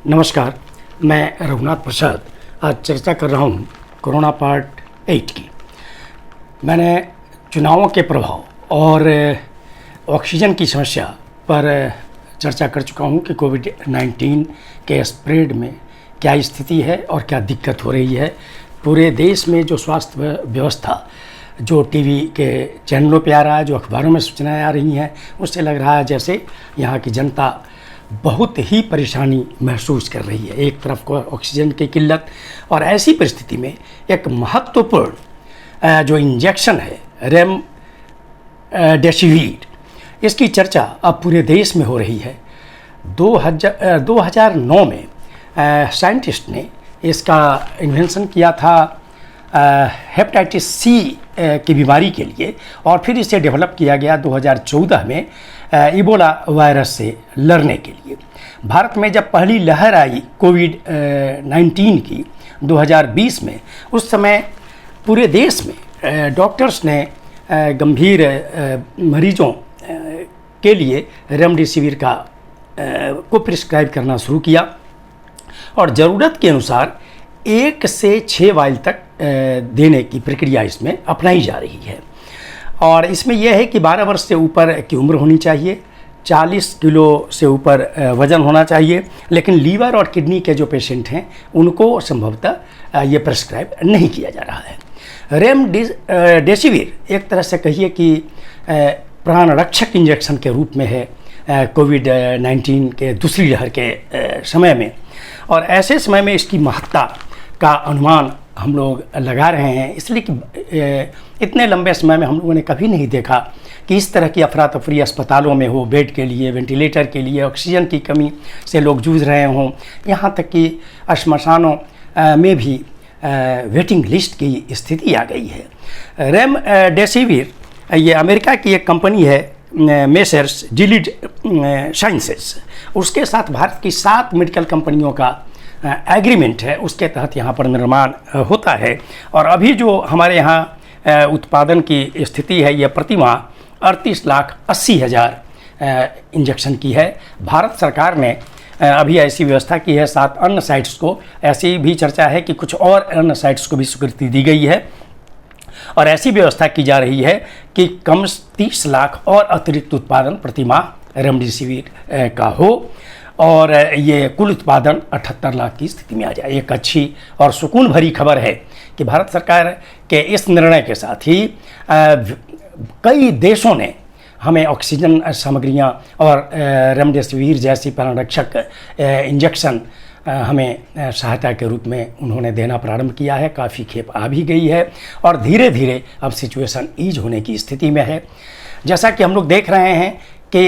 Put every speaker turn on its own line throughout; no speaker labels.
नमस्कार, मैं रघुनाथ प्रसाद आज चर्चा कर रहा हूँ कोरोना पार्ट 8 की। मैंने चुनावों के प्रभाव और ऑक्सीजन की समस्या पर चर्चा कर चुका हूँ कि कोविड-19 के स्प्रेड में क्या स्थिति है और क्या दिक्कत हो रही है। पूरे देश में जो स्वास्थ्य व्यवस्था जो टीवी के चैनलों पे आ रहा है, जो अखबारों में सूचनाएं आ रही हैं, उससे लग रहा है जैसे यहाँ की जनता बहुत ही परेशानी महसूस कर रही है। एक तरफ को ऑक्सीजन की किल्लत और ऐसी परिस्थिति में एक महत्वपूर्ण जो इंजेक्शन है रेमडेसिविर, इसकी चर्चा अब पूरे देश में हो रही है। 2009 में साइंटिस्ट ने इसका इन्वेंशन किया था हेपेटाइटिस सी की बीमारी के लिए, और फिर इसे डेवलप किया गया 2014 में इबोला वायरस से लड़ने के लिए। भारत में जब पहली लहर आई कोविड-19 की 2020 में, उस समय पूरे देश में डॉक्टर्स ने गंभीर मरीजों के लिए रेमडेसिविर को प्रिस्क्राइब करना शुरू किया और ज़रूरत के अनुसार 1 से 6 वायल तक देने की प्रक्रिया इसमें अपनाई जा रही है। और इसमें यह है कि 12 वर्ष से ऊपर की उम्र होनी चाहिए, 40 किलो से ऊपर वज़न होना चाहिए, लेकिन लीवर और किडनी के जो पेशेंट हैं उनको संभवतः ये प्रिस्क्राइब नहीं किया जा रहा है। रेमडेसिविर एक तरह से कहिए कि प्राण रक्षक इंजेक्शन के रूप में है कोविड-19 के दूसरी लहर के समय में, और ऐसे समय में इसकी महत्ता का अनुमान हम लोग लगा रहे हैं, इसलिए कि इतने लंबे समय में हम लोगों ने कभी नहीं देखा कि इस तरह की अफरा तफरी अस्पतालों में हो, बेड के लिए, वेंटिलेटर के लिए, ऑक्सीजन की कमी से लोग जूझ रहे हों, यहाँ तक कि श्मशानों में भी वेटिंग लिस्ट की स्थिति आ गई है। रेमडेसिविर ये अमेरिका की एक कंपनी है मेसर्स जिलीड साइंसेस, उसके साथ भारत की 7 मेडिकल कंपनियों का एग्रीमेंट है, उसके तहत यहाँ पर निर्माण होता है। और अभी जो हमारे यहाँ उत्पादन की स्थिति है, यह प्रति माह 38,80,000 इंजेक्शन की है। भारत सरकार ने अभी ऐसी व्यवस्था की है 7 अन्य साइट्स को, ऐसी भी चर्चा है कि कुछ और अन्य साइट्स को भी स्वीकृति दी गई है, और ऐसी व्यवस्था की जा रही है कि कम 30 लाख और अतिरिक्त उत्पादन प्रति माह रेमडेसिविर का हो, और ये कुल उत्पादन 78 लाख की स्थिति में आ जाए। एक अच्छी और सुकून भरी खबर है कि भारत सरकार के इस निर्णय के साथ ही कई देशों ने हमें ऑक्सीजन सामग्रियां और रेमडेसिविर जैसी प्राणरक्षक इंजेक्शन हमें सहायता के रूप में उन्होंने देना प्रारंभ किया है। काफ़ी खेप आ भी गई है और धीरे धीरे अब सिचुएशन ईज होने की स्थिति में है। जैसा कि हम लोग देख रहे हैं कि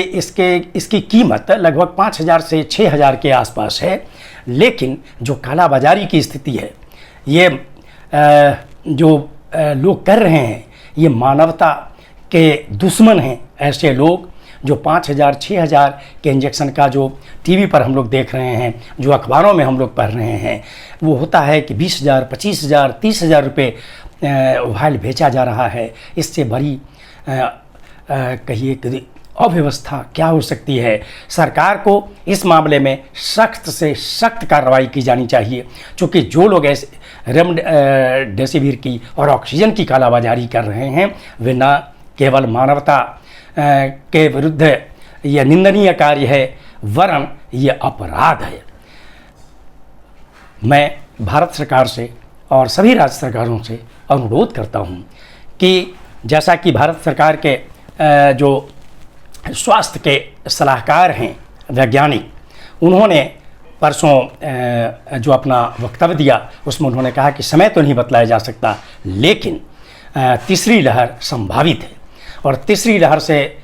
इसकी कीमत लगभग 5,000 से 6,000 के आसपास है, लेकिन जो कालाबाजारी की स्थिति है, ये जो लोग कर रहे हैं, ये मानवता के दुश्मन हैं। ऐसे लोग जो 5,000 6,000 के इंजेक्शन का जो टीवी पर हम लोग देख रहे हैं, जो अखबारों में हम लोग पढ़ रहे हैं, वो होता है कि 20,000 25,000 30,000 रुपये वायल बेचा जा रहा है। इससे बड़ी कहिए कि अव्यवस्था क्या हो सकती है। सरकार को इस मामले में सख्त से सख्त कार्रवाई की जानी चाहिए, क्योंकि जो लोग ऐसे रेमडेसिविर की और ऑक्सीजन की कालाबाजारी कर रहे हैं, वे न केवल मानवता के विरुद्ध यह निंदनीय कार्य है, वरन यह अपराध है। मैं भारत सरकार से और सभी राज्य सरकारों से अनुरोध करता हूं कि जैसा कि भारत सरकार के जो स्वास्थ्य के सलाहकार हैं, वैज्ञानिक, उन्होंने परसों जो अपना वक्तव्य दिया, उसमें उन्होंने कहा कि समय तो नहीं बतलाया जा सकता, लेकिन तीसरी लहर संभावित है, और तीसरी लहर से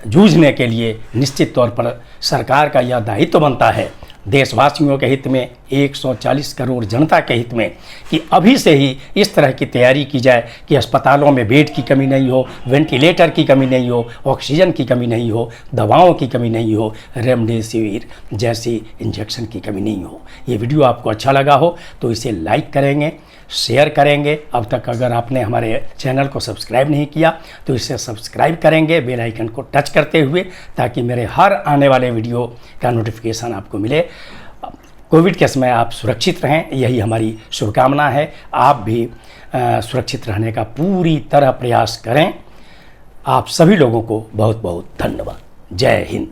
जूझने के लिए निश्चित तौर पर सरकार का यह दायित्व बनता है, देशवासियों के हित में, 140 करोड़ जनता के हित में, कि अभी से ही इस तरह की तैयारी की जाए कि अस्पतालों में बेड की कमी नहीं हो, वेंटिलेटर की कमी नहीं हो, ऑक्सीजन की कमी नहीं हो, दवाओं की कमी नहीं हो, रेमडेसिविर जैसी इंजेक्शन की कमी नहीं हो। ये वीडियो आपको अच्छा लगा हो तो इसे लाइक करेंगे, शेयर करेंगे। अब तक अगर आपने हमारे चैनल को सब्सक्राइब नहीं किया तो इसे सब्सक्राइब करेंगे बेल आइकन को टच करते हुए, ताकि मेरे हर आने वाले वीडियो का नोटिफिकेशन आपको मिले। कोविड के समय आप सुरक्षित रहें, यही हमारी शुभकामना है। आप भी सुरक्षित रहने का पूरी तरह प्रयास करें। आप सभी लोगों को बहुत बहुत धन्यवाद। जय हिंद।